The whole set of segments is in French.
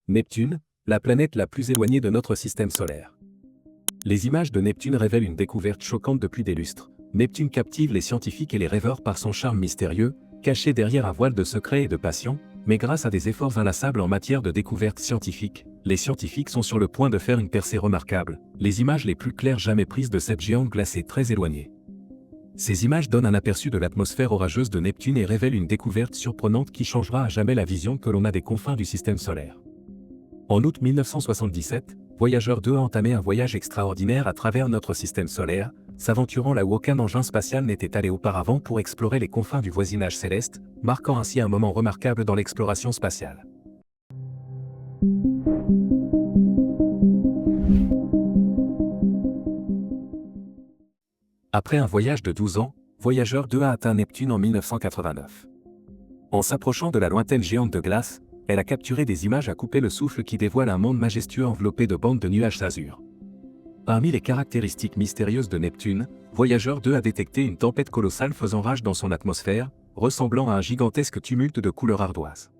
Neptune, la planète la plus éloignée de notre système solaire. Les images de Neptune révèlent une découverte choquante depuis des lustres. Neptune captive les scientifiques et les rêveurs par son charme mystérieux, caché derrière un voile de secret et de passion, mais grâce à des efforts inlassables en matière de découverte scientifique, les scientifiques sont sur le point de faire une percée remarquable, les images les plus claires jamais prises de cette géante glacée très éloignée. Ces images donnent un aperçu de l'atmosphère orageuse de Neptune et révèlent une découverte surprenante qui changera à jamais la vision que l'on a des confins du système solaire. En août 1977, Voyager 2 a entamé un voyage extraordinaire à travers notre système solaire, s'aventurant là où aucun engin spatial n'était allé auparavant pour explorer les confins du voisinage céleste, marquant ainsi un moment remarquable dans l'exploration spatiale. Après un voyage de 12 ans, Voyager 2 a atteint Neptune en 1989. En s'approchant de la lointaine géante de glace, elle a capturé des images à couper le souffle qui dévoilent un monde majestueux enveloppé de bandes de nuages azur. Parmi les caractéristiques mystérieuses de Neptune, Voyager 2 a détecté une tempête colossale faisant rage dans son atmosphère, ressemblant à un gigantesque tumulte de couleurs ardoises.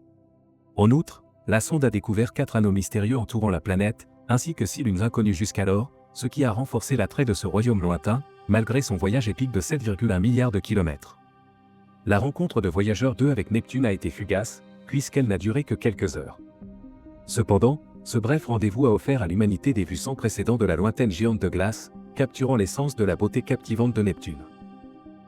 En outre, la sonde a découvert 4 anneaux mystérieux entourant la planète, ainsi que 6 lunes inconnues jusqu'alors, ce qui a renforcé l'attrait de ce royaume lointain, malgré son voyage épique de 7,1 milliards de kilomètres. La rencontre de Voyager 2 avec Neptune a été fugace, puisqu'elle n'a duré que quelques heures. Cependant, ce bref rendez-vous a offert à l'humanité des vues sans précédent de la lointaine géante de glace, capturant l'essence de la beauté captivante de Neptune.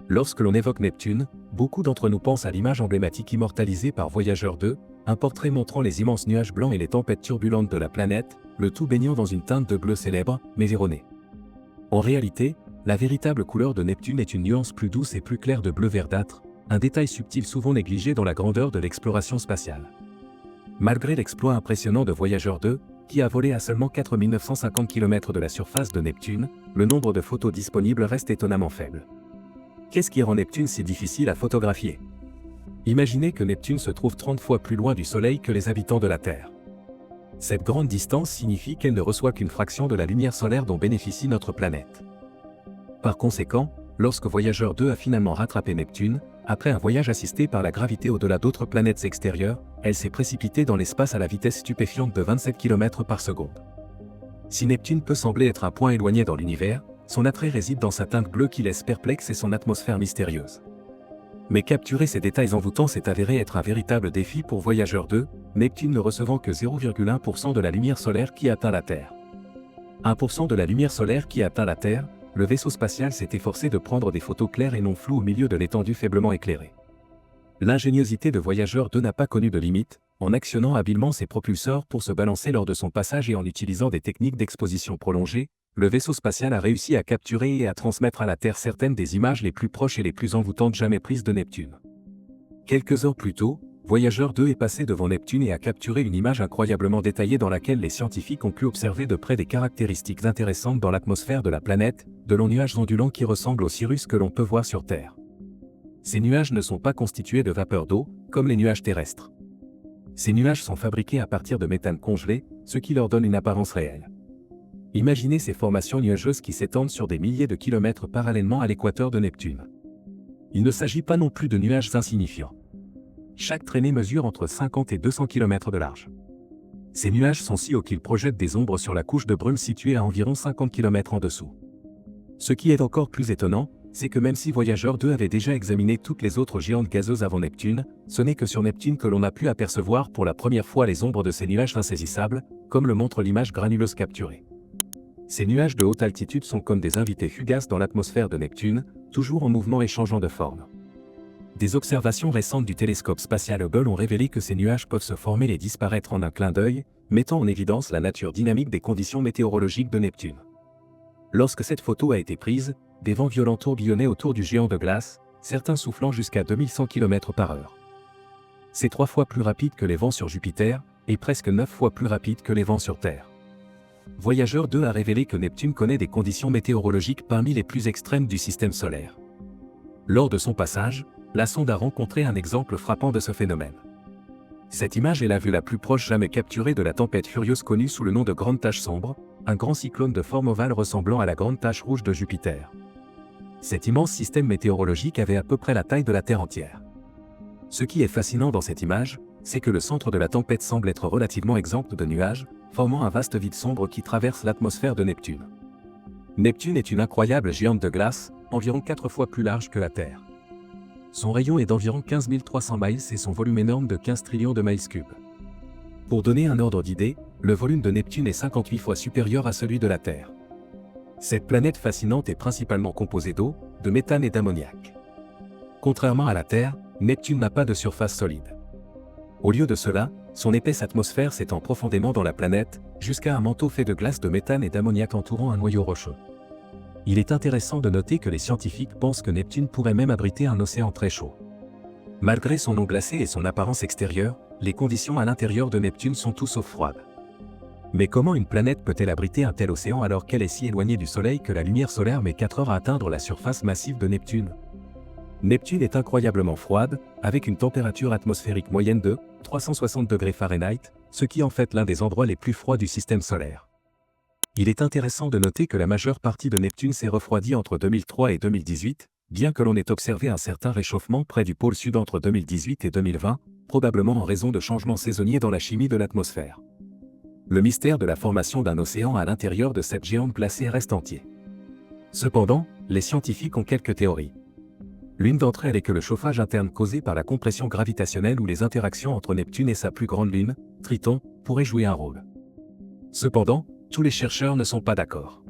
Lorsque l'on évoque Neptune, beaucoup d'entre nous pensent à l'image emblématique immortalisée par Voyager 2, un portrait montrant les immenses nuages blancs et les tempêtes turbulentes de la planète, le tout baignant dans une teinte de bleu célèbre, mais erronée. En réalité, la véritable couleur de Neptune est une nuance plus douce et plus claire de bleu verdâtre, un détail subtil souvent négligé dans la grandeur de l'exploration spatiale. Malgré l'exploit impressionnant de Voyager 2, qui a volé à seulement 4 950 km de la surface de Neptune, le nombre de photos disponibles reste étonnamment faible. Qu'est-ce qui rend Neptune si difficile à photographier? Imaginez que Neptune se trouve 30 fois plus loin du Soleil que les habitants de la Terre. Cette grande distance signifie qu'elle ne reçoit qu'une fraction de la lumière solaire dont bénéficie notre planète. Par conséquent, lorsque Voyager 2 a finalement rattrapé Neptune, après un voyage assisté par la gravité au-delà d'autres planètes extérieures, elle s'est précipitée dans l'espace à la vitesse stupéfiante de 27 km par seconde. Si Neptune peut sembler être un point éloigné dans l'univers, son attrait réside dans sa teinte bleue qui laisse perplexe et son atmosphère mystérieuse. Mais capturer ces détails envoûtants s'est avéré être un véritable défi pour Voyager 2, Neptune ne recevant que 0,1% de la lumière solaire qui atteint la Terre. 1% de la lumière solaire qui atteint la Terre, le vaisseau spatial s'est efforcé de prendre des photos claires et non floues au milieu de l'étendue faiblement éclairée. L'ingéniosité de Voyager 2 n'a pas connu de limite, en actionnant habilement ses propulseurs pour se balancer lors de son passage et en utilisant des techniques d'exposition prolongée, le vaisseau spatial a réussi à capturer et à transmettre à la Terre certaines des images les plus proches et les plus envoûtantes jamais prises de Neptune. Quelques heures plus tôt, Voyager 2 est passé devant Neptune et a capturé une image incroyablement détaillée dans laquelle les scientifiques ont pu observer de près des caractéristiques intéressantes dans l'atmosphère de la planète, de longs nuages ondulants qui ressemblent aux cirrus que l'on peut voir sur Terre. Ces nuages ne sont pas constitués de vapeur d'eau, comme les nuages terrestres. Ces nuages sont fabriqués à partir de méthane congelé, ce qui leur donne une apparence réelle. Imaginez ces formations nuageuses qui s'étendent sur des milliers de kilomètres parallèlement à l'équateur de Neptune. Il ne s'agit pas non plus de nuages insignifiants. Chaque traînée mesure entre 50 et 200 km de large. Ces nuages sont si hauts qu'ils projettent des ombres sur la couche de brume située à environ 50 km en dessous. Ce qui est encore plus étonnant, c'est que même si Voyager 2 avait déjà examiné toutes les autres géantes gazeuses avant Neptune, ce n'est que sur Neptune que l'on a pu apercevoir pour la première fois les ombres de ces nuages insaisissables, comme le montre l'image granuleuse capturée. Ces nuages de haute altitude sont comme des invités fugaces dans l'atmosphère de Neptune, toujours en mouvement et changeant de forme. Des observations récentes du télescope spatial Hubble ont révélé que ces nuages peuvent se former et disparaître en un clin d'œil, mettant en évidence la nature dynamique des conditions météorologiques de Neptune. Lorsque cette photo a été prise, des vents violents tourbillonnaient autour du géant de glace, certains soufflant jusqu'à 2100 km/h. C'est 3 fois plus rapide que les vents sur Jupiter, et presque 9 fois plus rapide que les vents sur Terre. Voyager 2 a révélé que Neptune connaît des conditions météorologiques parmi les plus extrêmes du système solaire. Lors de son passage, la sonde a rencontré un exemple frappant de ce phénomène. Cette image est la vue la plus proche jamais capturée de la tempête furieuse connue sous le nom de Grande Tache Sombre, un grand cyclone de forme ovale ressemblant à la Grande Tache Rouge de Jupiter. Cet immense système météorologique avait à peu près la taille de la Terre entière. Ce qui est fascinant dans cette image, c'est que le centre de la tempête semble être relativement exempt de nuages, formant un vaste vide sombre qui traverse l'atmosphère de Neptune. Neptune est une incroyable géante de glace, environ 4 fois plus large que la Terre. Son rayon est d'environ 15 300 miles et son volume énorme de 15 trillions de miles cubes. Pour donner un ordre d'idée, le volume de Neptune est 58 fois supérieur à celui de la Terre. Cette planète fascinante est principalement composée d'eau, de méthane et d'ammoniac. Contrairement à la Terre, Neptune n'a pas de surface solide. Au lieu de cela, son épaisse atmosphère s'étend profondément dans la planète, jusqu'à un manteau fait de glace de méthane et d'ammoniac entourant un noyau rocheux. Il est intéressant de noter que les scientifiques pensent que Neptune pourrait même abriter un océan très chaud. Malgré son eau glacée et son apparence extérieure, les conditions à l'intérieur de Neptune sont tout sauf froides. Mais comment une planète peut-elle abriter un tel océan alors qu'elle est si éloignée du Soleil que la lumière solaire met 4 heures à atteindre la surface massive de Neptune? Neptune est incroyablement froide, avec une température atmosphérique moyenne de 360 degrés Fahrenheit, ce qui en fait l'un des endroits les plus froids du système solaire. Il est intéressant de noter que la majeure partie de Neptune s'est refroidie entre 2003 et 2018, bien que l'on ait observé un certain réchauffement près du pôle sud entre 2018 et 2020, probablement en raison de changements saisonniers dans la chimie de l'atmosphère. Le mystère de la formation d'un océan à l'intérieur de cette géante glacée reste entier. Cependant, les scientifiques ont quelques théories. L'une d'entre elles est que le chauffage interne causé par la compression gravitationnelle ou les interactions entre Neptune et sa plus grande lune, Triton, pourrait jouer un rôle. Cependant, tous les chercheurs ne sont pas d'accord.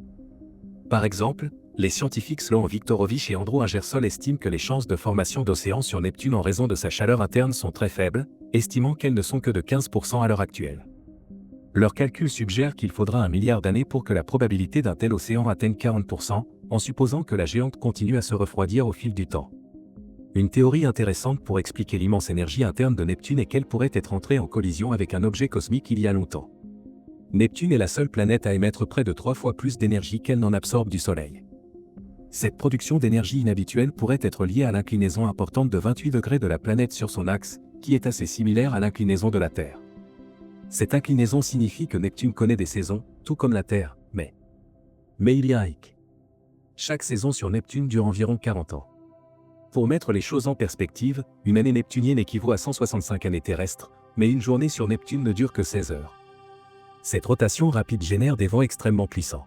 Par exemple, les scientifiques Sloan Viktorovich et Andrew Ingersoll estiment que les chances de formation d'océans sur Neptune en raison de sa chaleur interne sont très faibles, estimant qu'elles ne sont que de 15% à l'heure actuelle. Leurs calculs suggèrent qu'il faudra 1 milliard d'années pour que la probabilité d'un tel océan atteigne 40%, en supposant que la géante continue à se refroidir au fil du temps. Une théorie intéressante pour expliquer l'immense énergie interne de Neptune est qu'elle pourrait être entrée en collision avec un objet cosmique il y a longtemps. Neptune est la seule planète à émettre près de 3 fois plus d'énergie qu'elle n'en absorbe du Soleil. Cette production d'énergie inhabituelle pourrait être liée à l'inclinaison importante de 28 degrés de la planète sur son axe, qui est assez similaire à l'inclinaison de la Terre. Cette inclinaison signifie que Neptune connaît des saisons, tout comme la Terre, mais il y a un hic. Chaque saison sur Neptune dure environ 40 ans. Pour mettre les choses en perspective, une année neptunienne équivaut à 165 années terrestres, mais une journée sur Neptune ne dure que 16 heures. Cette rotation rapide génère des vents extrêmement puissants.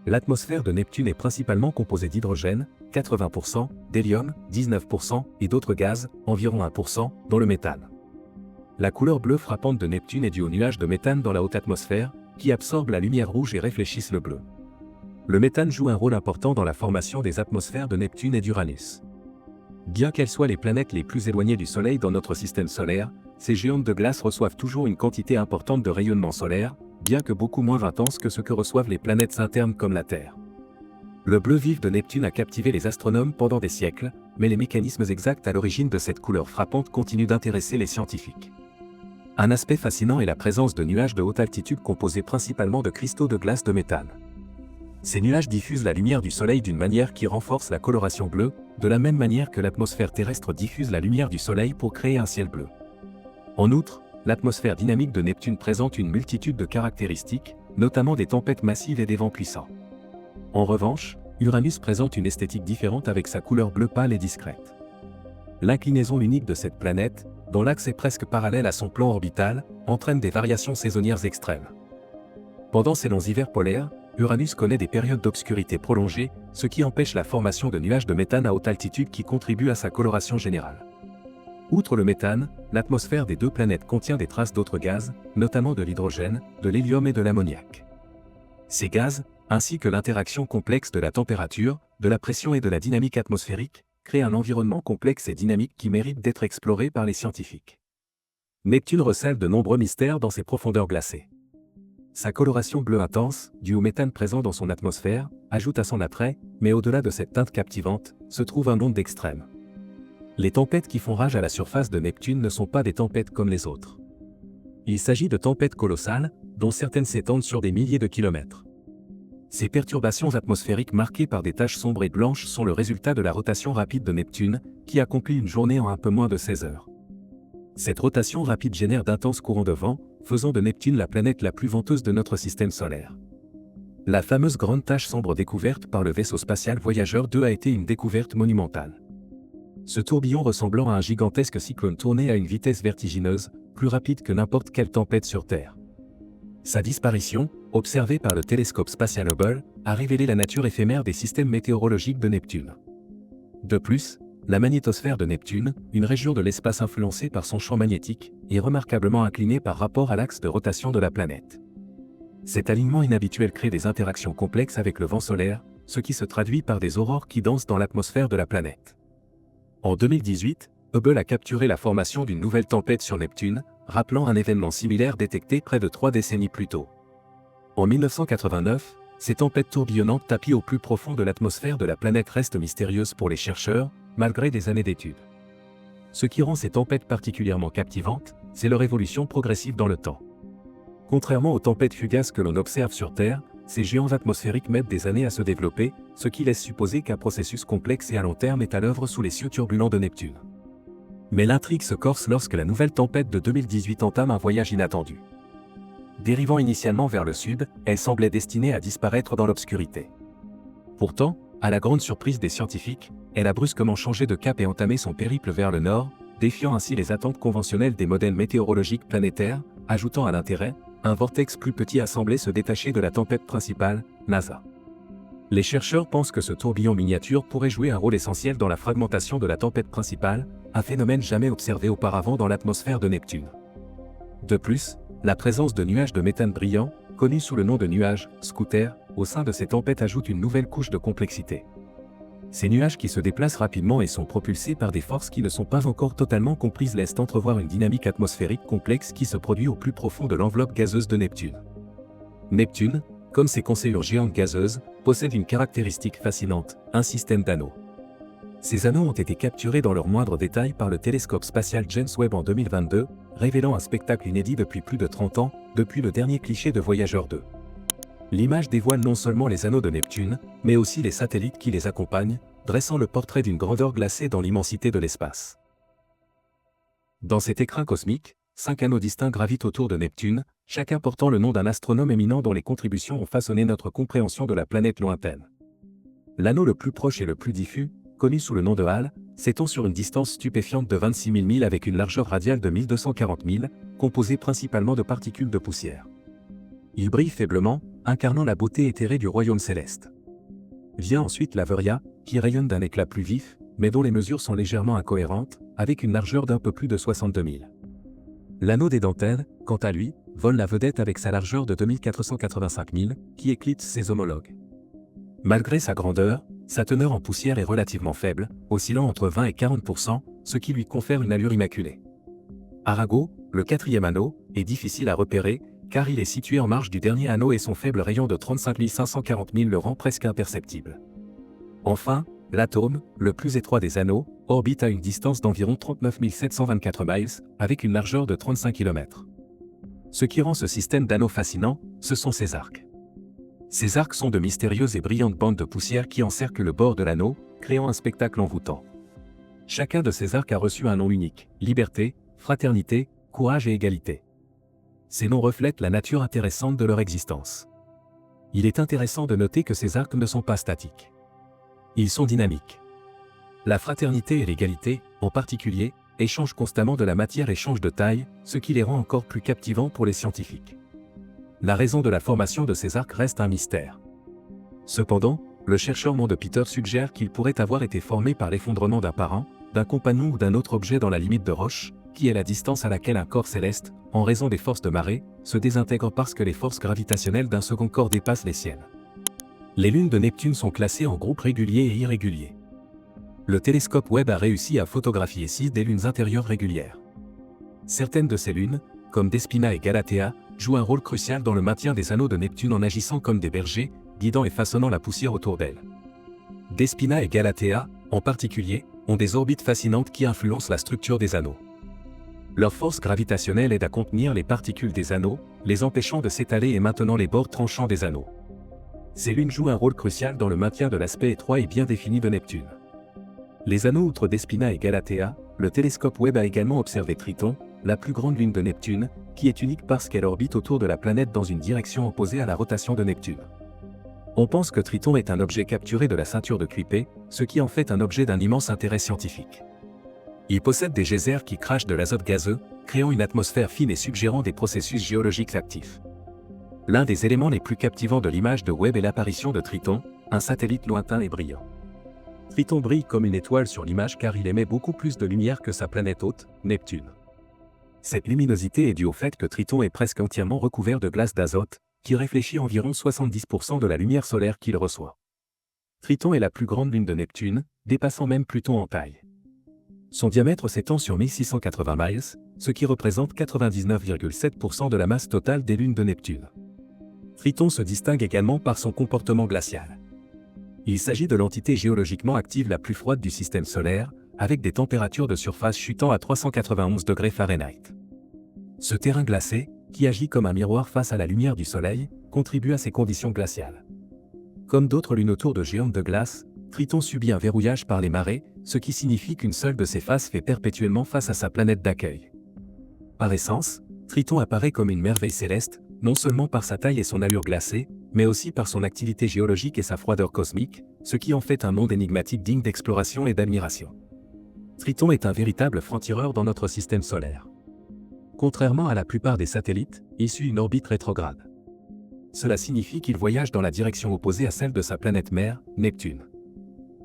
L'atmosphère de Neptune est principalement composée d'hydrogène, 80%, d'hélium, 19%, et d'autres gaz, environ 1%, dont le méthane. La couleur bleue frappante de Neptune est due aux nuages de méthane dans la haute atmosphère, qui absorbent la lumière rouge et réfléchissent le bleu. Le méthane joue un rôle important dans la formation des atmosphères de Neptune et d'Uranus. Bien qu'elles soient les planètes les plus éloignées du Soleil dans notre système solaire, ces géantes de glace reçoivent toujours une quantité importante de rayonnement solaire, bien que beaucoup moins intense que ce que reçoivent les planètes internes comme la Terre. Le bleu vif de Neptune a captivé les astronomes pendant des siècles, mais les mécanismes exacts à l'origine de cette couleur frappante continuent d'intéresser les scientifiques. Un aspect fascinant est la présence de nuages de haute altitude composés principalement de cristaux de glace de méthane. Ces nuages diffusent la lumière du Soleil d'une manière qui renforce la coloration bleue, de la même manière que l'atmosphère terrestre diffuse la lumière du Soleil pour créer un ciel bleu. En outre, l'atmosphère dynamique de Neptune présente une multitude de caractéristiques, notamment des tempêtes massives et des vents puissants. En revanche, Uranus présente une esthétique différente avec sa couleur bleu pâle et discrète. L'inclinaison unique de cette planète, dont l'axe est presque parallèle à son plan orbital, entraîne des variations saisonnières extrêmes. Pendant ces longs hivers polaires, Uranus connaît des périodes d'obscurité prolongées, ce qui empêche la formation de nuages de méthane à haute altitude qui contribuent à sa coloration générale. Outre le méthane, l'atmosphère des deux planètes contient des traces d'autres gaz, notamment de l'hydrogène, de l'hélium et de l'ammoniac. Ces gaz, ainsi que l'interaction complexe de la température, de la pression et de la dynamique atmosphérique, créent un environnement complexe et dynamique qui mérite d'être exploré par les scientifiques. Neptune recèle de nombreux mystères dans ses profondeurs glacées. Sa coloration bleue intense, due au méthane présent dans son atmosphère, ajoute à son attrait, mais au-delà de cette teinte captivante, se trouve un monde d'extrêmes. Les tempêtes qui font rage à la surface de Neptune ne sont pas des tempêtes comme les autres. Il s'agit de tempêtes colossales, dont certaines s'étendent sur des milliers de kilomètres. Ces perturbations atmosphériques marquées par des taches sombres et blanches sont le résultat de la rotation rapide de Neptune, qui accomplit une journée en un peu moins de 16 heures. Cette rotation rapide génère d'intenses courants de vent, faisant de Neptune la planète la plus venteuse de notre système solaire. La fameuse grande tache sombre découverte par le vaisseau spatial Voyager 2 a été une découverte monumentale. Ce tourbillon ressemblant à un gigantesque cyclone tournait à une vitesse vertigineuse, plus rapide que n'importe quelle tempête sur Terre. Sa disparition, observée par le télescope spatial Hubble, a révélé la nature éphémère des systèmes météorologiques de Neptune. De plus, la magnétosphère de Neptune, une région de l'espace influencée par son champ magnétique, est remarquablement inclinée par rapport à l'axe de rotation de la planète. Cet alignement inhabituel crée des interactions complexes avec le vent solaire, ce qui se traduit par des aurores qui dansent dans l'atmosphère de la planète. En 2018, Hubble a capturé la formation d'une nouvelle tempête sur Neptune, rappelant un événement similaire détecté près de 3 décennies plus tôt. En 1989, ces tempêtes tourbillonnantes tapis au plus profond de l'atmosphère de la planète restent mystérieuses pour les chercheurs, malgré des années d'études. Ce qui rend ces tempêtes particulièrement captivantes, c'est leur évolution progressive dans le temps. Contrairement aux tempêtes fugaces que l'on observe sur Terre, ces géants atmosphériques mettent des années à se développer, ce qui laisse supposer qu'un processus complexe et à long terme est à l'œuvre sous les cieux turbulents de Neptune. Mais l'intrigue se corse lorsque la nouvelle tempête de 2018 entame un voyage inattendu. Dérivant initialement vers le sud, elle semblait destinée à disparaître dans l'obscurité. Pourtant, à la grande surprise des scientifiques, elle a brusquement changé de cap et entamé son périple vers le nord, défiant ainsi les attentes conventionnelles des modèles météorologiques planétaires, ajoutant à l'intérêt, un vortex plus petit a semblé se détacher de la tempête principale, NASA. Les chercheurs pensent que ce tourbillon miniature pourrait jouer un rôle essentiel dans la fragmentation de la tempête principale, un phénomène jamais observé auparavant dans l'atmosphère de Neptune. De plus, la présence de nuages de méthane brillants, connus sous le nom de nuages scooter, au sein de ces tempêtes ajoute une nouvelle couche de complexité. Ces nuages qui se déplacent rapidement et sont propulsés par des forces qui ne sont pas encore totalement comprises laissent entrevoir une dynamique atmosphérique complexe qui se produit au plus profond de l'enveloppe gazeuse de Neptune. Neptune, comme ses constellures géantes gazeuses, possède une caractéristique fascinante, un système d'anneaux. Ces anneaux ont été capturés dans leurs moindres détails par le télescope spatial James Webb en 2022, révélant un spectacle inédit depuis plus de 30 ans, depuis le dernier cliché de Voyager 2. L'image dévoile non seulement les anneaux de Neptune, mais aussi les satellites qui les accompagnent, dressant le portrait d'une grandeur glacée dans l'immensité de l'espace. Dans cet écrin cosmique, 5 anneaux distincts gravitent autour de Neptune, chacun portant le nom d'un astronome éminent dont les contributions ont façonné notre compréhension de la planète lointaine. L'anneau le plus proche et le plus diffus, connu sous le nom de Hale, s'étend sur une distance stupéfiante de 26 000 milles avec une largeur radiale de 1240 000, composée principalement de particules de poussière. Il brille faiblement, incarnant la beauté éthérée du royaume céleste. Vient ensuite la Veria, qui rayonne d'un éclat plus vif, mais dont les mesures sont légèrement incohérentes, avec une largeur d'un peu plus de 62 000. L'anneau des dentelles, quant à lui, vole la vedette avec sa largeur de 2485 000, qui éclipse ses homologues. Malgré sa grandeur, sa teneur en poussière est relativement faible, oscillant entre 20 et 40%, ce qui lui confère une allure immaculée. Arago, le quatrième anneau, est difficile à repérer, car il est situé en marge du dernier anneau et son faible rayon de 35 540 000 le rend presque imperceptible. Enfin, l'atome, le plus étroit des anneaux, orbite à une distance d'environ 39 724 miles, avec une largeur de 35 km. Ce qui rend ce système d'anneaux fascinant, ce sont ses arcs. Ces arcs sont de mystérieuses et brillantes bandes de poussière qui encerclent le bord de l'anneau, créant un spectacle envoûtant. Chacun de ces arcs a reçu un nom unique: liberté, fraternité, courage et égalité. Ces noms reflètent la nature intéressante de leur existence. Il est intéressant de noter que ces arcs ne sont pas statiques. Ils sont dynamiques. La fraternité et l'égalité, en particulier, échangent constamment de la matière et changent de taille, ce qui les rend encore plus captivants pour les scientifiques. La raison de la formation de ces arcs reste un mystère. Cependant, le chercheur Monde Peter suggère qu'ils pourraient avoir été formés par l'effondrement d'un parent, d'un compagnon ou d'un autre objet dans la limite de roche, qui est la distance à laquelle un corps céleste, en raison des forces de marée, se désintègre parce que les forces gravitationnelles d'un second corps dépassent les siennes. Les lunes de Neptune sont classées en groupes réguliers et irréguliers. Le télescope Webb a réussi à photographier 6 des lunes intérieures régulières. Certaines de ces lunes, comme Despina et Galatea, jouent un rôle crucial dans le maintien des anneaux de Neptune en agissant comme des bergers, guidant et façonnant la poussière autour d'elles. Despina et Galatea, en particulier, ont des orbites fascinantes qui influencent la structure des anneaux. Leur force gravitationnelle aide à contenir les particules des anneaux, les empêchant de s'étaler et maintenant les bords tranchants des anneaux. Ces lunes jouent un rôle crucial dans le maintien de l'aspect étroit et bien défini de Neptune. Les anneaux outre Despina et Galatea, le télescope Webb a également observé Triton, la plus grande lune de Neptune, qui est unique parce qu'elle orbite autour de la planète dans une direction opposée à la rotation de Neptune. On pense que Triton est un objet capturé de la ceinture de Kuiper, ce qui en fait un objet d'un immense intérêt scientifique. Il possède des geysers qui crachent de l'azote gazeux, créant une atmosphère fine et suggérant des processus géologiques actifs. L'un des éléments les plus captivants de l'image de Webb est l'apparition de Triton, un satellite lointain et brillant. Triton brille comme une étoile sur l'image car il émet beaucoup plus de lumière que sa planète hôte, Neptune. Cette luminosité est due au fait que Triton est presque entièrement recouvert de glace d'azote, qui réfléchit environ 70% de la lumière solaire qu'il reçoit. Triton est la plus grande lune de Neptune, dépassant même Pluton en taille. Son diamètre s'étend sur 1680 miles, ce qui représente 99,7% de la masse totale des lunes de Neptune. Triton se distingue également par son comportement glacial. Il s'agit de l'entité géologiquement active la plus froide du système solaire, avec des températures de surface chutant à 391 degrés Fahrenheit. Ce terrain glacé, qui agit comme un miroir face à la lumière du Soleil, contribue à ces conditions glaciales. Comme d'autres lunes autour de géantes de glace, Triton subit un verrouillage par les marées, ce qui signifie qu'une seule de ses faces fait perpétuellement face à sa planète d'accueil. Par essence, Triton apparaît comme une merveille céleste, non seulement par sa taille et son allure glacée, mais aussi par son activité géologique et sa froideur cosmique, ce qui en fait un monde énigmatique digne d'exploration et d'admiration. Triton est un véritable franc-tireur dans notre système solaire. Contrairement à la plupart des satellites, il suit une orbite rétrograde. Cela signifie qu'il voyage dans la direction opposée à celle de sa planète mère, Neptune.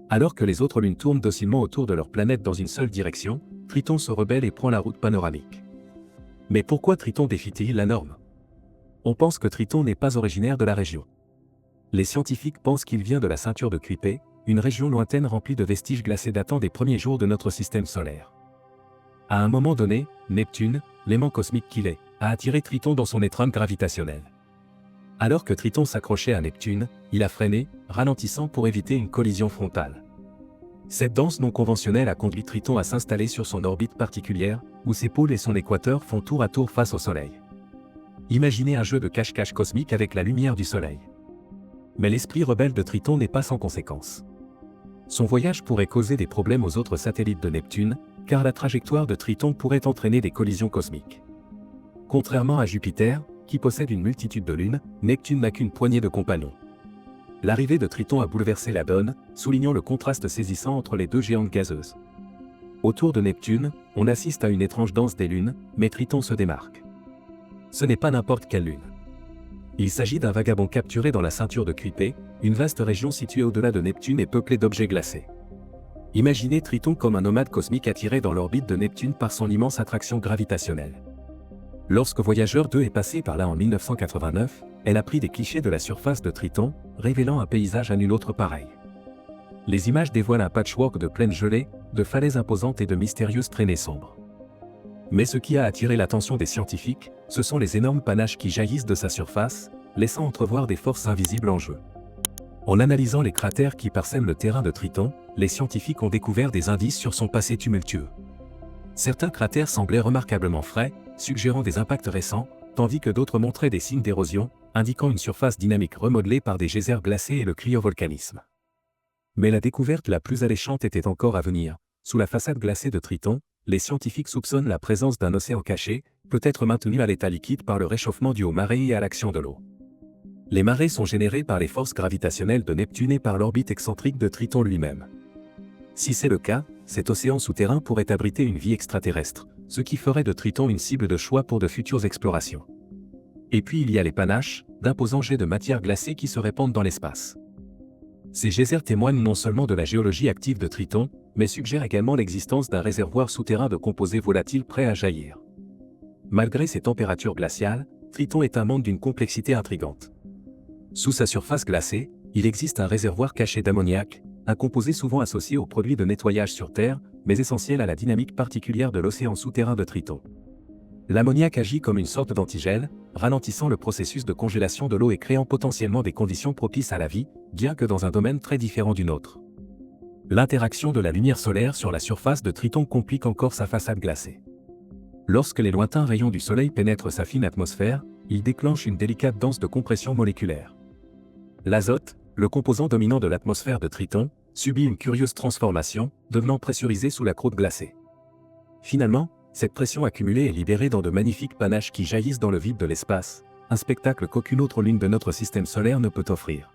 Alors que les autres lunes tournent docilement autour de leur planète dans une seule direction, Triton se rebelle et prend la route panoramique. Mais pourquoi Triton défie-t-il la norme? On pense que Triton n'est pas originaire de la région. Les scientifiques pensent qu'il vient de la ceinture de Kuiper, une région lointaine remplie de vestiges glacés datant des premiers jours de notre système solaire. À un moment donné, Neptune, l'aimant cosmique qu'il est, a attiré Triton dans son étreinte gravitationnelle. Alors que Triton s'accrochait à Neptune, il a freiné, ralentissant pour éviter une collision frontale. Cette danse non conventionnelle a conduit Triton à s'installer sur son orbite particulière, où ses pôles et son équateur font tour à tour face au Soleil. Imaginez un jeu de cache-cache cosmique avec la lumière du Soleil. Mais l'esprit rebelle de Triton n'est pas sans conséquences. Son voyage pourrait causer des problèmes aux autres satellites de Neptune, car la trajectoire de Triton pourrait entraîner des collisions cosmiques. Contrairement à Jupiter, qui possède une multitude de lunes, Neptune n'a qu'une poignée de compagnons. L'arrivée de Triton a bouleversé la donne, soulignant le contraste saisissant entre les deux géantes gazeuses. Autour de Neptune, on assiste à une étrange danse des lunes, mais Triton se démarque. Ce n'est pas n'importe quelle lune. Il s'agit d'un vagabond capturé dans la ceinture de Kuiper, une vaste région située au-delà de Neptune et peuplée d'objets glacés. Imaginez Triton comme un nomade cosmique attiré dans l'orbite de Neptune par son immense attraction gravitationnelle. Lorsque Voyageur 2 est passé par là en 1989, elle a pris des clichés de la surface de Triton, révélant un paysage à nul autre pareil. Les images dévoilent un patchwork de plaines gelées, de falaises imposantes et de mystérieuses traînées sombres. Mais ce qui a attiré l'attention des scientifiques, ce sont les énormes panaches qui jaillissent de sa surface, laissant entrevoir des forces invisibles en jeu. En analysant les cratères qui parsèment le terrain de Triton, les scientifiques ont découvert des indices sur son passé tumultueux. Certains cratères semblaient remarquablement frais, suggérant des impacts récents, tandis que d'autres montraient des signes d'érosion, indiquant une surface dynamique remodelée par des geysers glacés et le cryovolcanisme. Mais la découverte la plus alléchante était encore à venir. Sous la façade glacée de Triton, les scientifiques soupçonnent la présence d'un océan caché, peut-être maintenu à l'état liquide par le réchauffement dû aux marées et à l'action de l'eau. Les marées sont générées par les forces gravitationnelles de Neptune et par l'orbite excentrique de Triton lui-même. Si c'est le cas, cet océan souterrain pourrait abriter une vie extraterrestre, ce qui ferait de Triton une cible de choix pour de futures explorations. Et puis il y a les panaches, d'imposants jets de matière glacée qui se répandent dans l'espace. Ces geysers témoignent non seulement de la géologie active de Triton, mais suggèrent également l'existence d'un réservoir souterrain de composés volatiles prêts à jaillir. Malgré ses températures glaciales, Triton est un monde d'une complexité intrigante. Sous sa surface glacée, il existe un réservoir caché d'ammoniac, un composé souvent associé aux produits de nettoyage sur Terre, mais essentiel à la dynamique particulière de l'océan souterrain de Triton. L'ammoniac agit comme une sorte d'antigel, ralentissant le processus de congélation de l'eau et créant potentiellement des conditions propices à la vie, bien que dans un domaine très différent du nôtre. L'interaction de la lumière solaire sur la surface de Triton complique encore sa façade glacée. Lorsque les lointains rayons du Soleil pénètrent sa fine atmosphère, ils déclenchent une délicate danse de compression moléculaire. L'azote, le composant dominant de l'atmosphère de Triton, subit une curieuse transformation, devenant pressurisé sous la croûte glacée. Finalement, cette pression accumulée est libérée dans de magnifiques panaches qui jaillissent dans le vide de l'espace, un spectacle qu'aucune autre lune de notre système solaire ne peut offrir.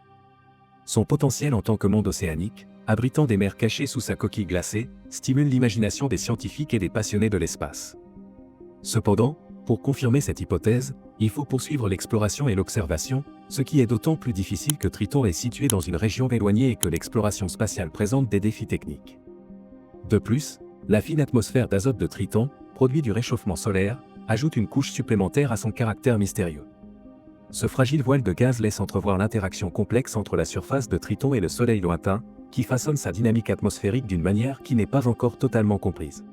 Son potentiel en tant que monde océanique, abritant des mers cachées sous sa coquille glacée, stimule l'imagination des scientifiques et des passionnés de l'espace. Cependant, pour confirmer cette hypothèse, il faut poursuivre l'exploration et l'observation, ce qui est d'autant plus difficile que Triton est situé dans une région éloignée et que l'exploration spatiale présente des défis techniques. De plus, la fine atmosphère d'azote de Triton, produit du réchauffement solaire, ajoute une couche supplémentaire à son caractère mystérieux. Ce fragile voile de gaz laisse entrevoir l'interaction complexe entre la surface de Triton et le Soleil lointain, qui façonne sa dynamique atmosphérique d'une manière qui n'est pas encore totalement comprise.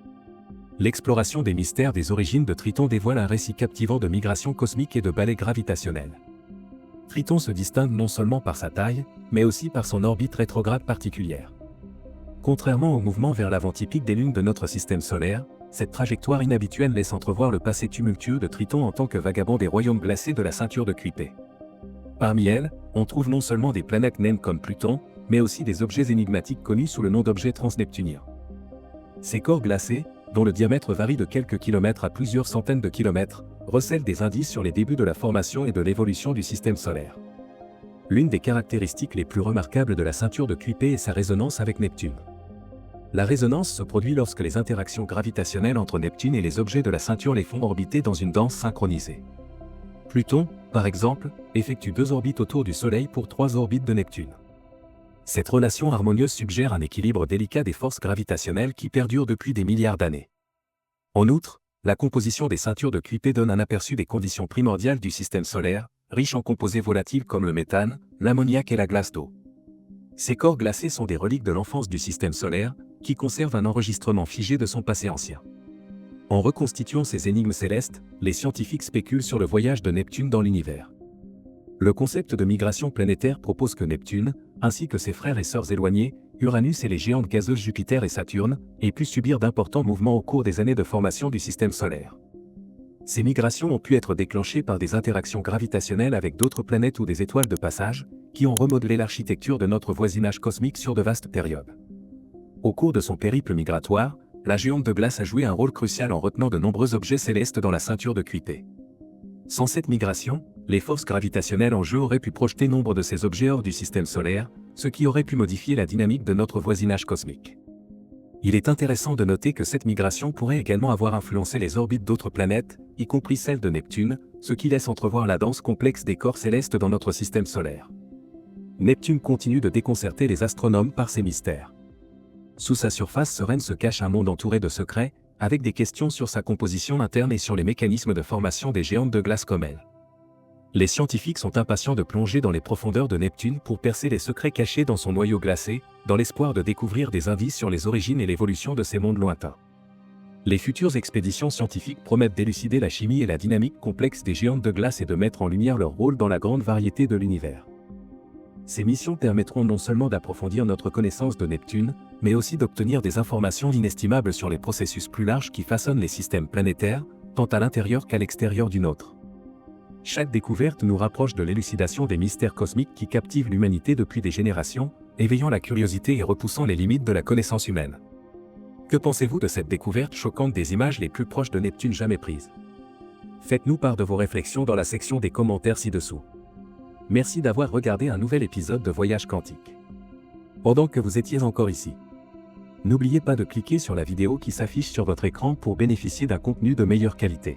L'exploration des mystères des origines de Triton dévoile un récit captivant de migration cosmique et de balai gravitationnel. Triton se distingue non seulement par sa taille, mais aussi par son orbite rétrograde particulière. Contrairement au mouvement vers l'avant typique des lunes de notre système solaire, cette trajectoire inhabituelle laisse entrevoir le passé tumultueux de Triton en tant que vagabond des royaumes glacés de la ceinture de Kuiper. Parmi elles, on trouve non seulement des planètes naines comme Pluton, mais aussi des objets énigmatiques connus sous le nom d'objets transneptuniens. Ces corps glacés, dont le diamètre varie de quelques kilomètres à plusieurs centaines de kilomètres, recèlent des indices sur les débuts de la formation et de l'évolution du système solaire. L'une des caractéristiques les plus remarquables de la ceinture de Kuiper est sa résonance avec Neptune. La résonance se produit lorsque les interactions gravitationnelles entre Neptune et les objets de la ceinture les font orbiter dans une danse synchronisée. Pluton, par exemple, effectue 2 orbites autour du Soleil pour 3 orbites de Neptune. Cette relation harmonieuse suggère un équilibre délicat des forces gravitationnelles qui perdurent depuis des milliards d'années. En outre, la composition des ceintures de Kuiper donne un aperçu des conditions primordiales du système solaire, riche en composés volatiles comme le méthane, l'ammoniac et la glace d'eau. Ces corps glacés sont des reliques de l'enfance du système solaire, qui conservent un enregistrement figé de son passé ancien. En reconstituant ces énigmes célestes, les scientifiques spéculent sur le voyage de Neptune dans l'univers. Le concept de migration planétaire propose que Neptune, ainsi que ses frères et sœurs éloignés, Uranus et les géantes gazeuses Jupiter et Saturne, aient pu subir d'importants mouvements au cours des années de formation du système solaire. Ces migrations ont pu être déclenchées par des interactions gravitationnelles avec d'autres planètes ou des étoiles de passage, qui ont remodelé l'architecture de notre voisinage cosmique sur de vastes périodes. Au cours de son périple migratoire, la géante de glace a joué un rôle crucial en retenant de nombreux objets célestes dans la ceinture de Kuiper. Sans cette migration, les forces gravitationnelles en jeu auraient pu projeter nombre de ces objets hors du système solaire, ce qui aurait pu modifier la dynamique de notre voisinage cosmique. Il est intéressant de noter que cette migration pourrait également avoir influencé les orbites d'autres planètes, y compris celle de Neptune, ce qui laisse entrevoir la danse complexe des corps célestes dans notre système solaire. Neptune continue de déconcerter les astronomes par ses mystères. Sous sa surface sereine se cache un monde entouré de secrets, avec des questions sur sa composition interne et sur les mécanismes de formation des géantes de glace comme elle. Les scientifiques sont impatients de plonger dans les profondeurs de Neptune pour percer les secrets cachés dans son noyau glacé, dans l'espoir de découvrir des indices sur les origines et l'évolution de ces mondes lointains. Les futures expéditions scientifiques promettent d'élucider la chimie et la dynamique complexe des géantes de glace et de mettre en lumière leur rôle dans la grande variété de l'univers. Ces missions permettront non seulement d'approfondir notre connaissance de Neptune, mais aussi d'obtenir des informations inestimables sur les processus plus larges qui façonnent les systèmes planétaires, tant à l'intérieur qu'à l'extérieur du nôtre. Chaque découverte nous rapproche de l'élucidation des mystères cosmiques qui captivent l'humanité depuis des générations, éveillant la curiosité et repoussant les limites de la connaissance humaine. Que pensez-vous de cette découverte choquante des images les plus proches de Neptune jamais prises? Faites-nous part de vos réflexions dans la section des commentaires ci-dessous. Merci d'avoir regardé un nouvel épisode de Voyage Quantique. Pendant que vous étiez encore ici, n'oubliez pas de cliquer sur la vidéo qui s'affiche sur votre écran pour bénéficier d'un contenu de meilleure qualité.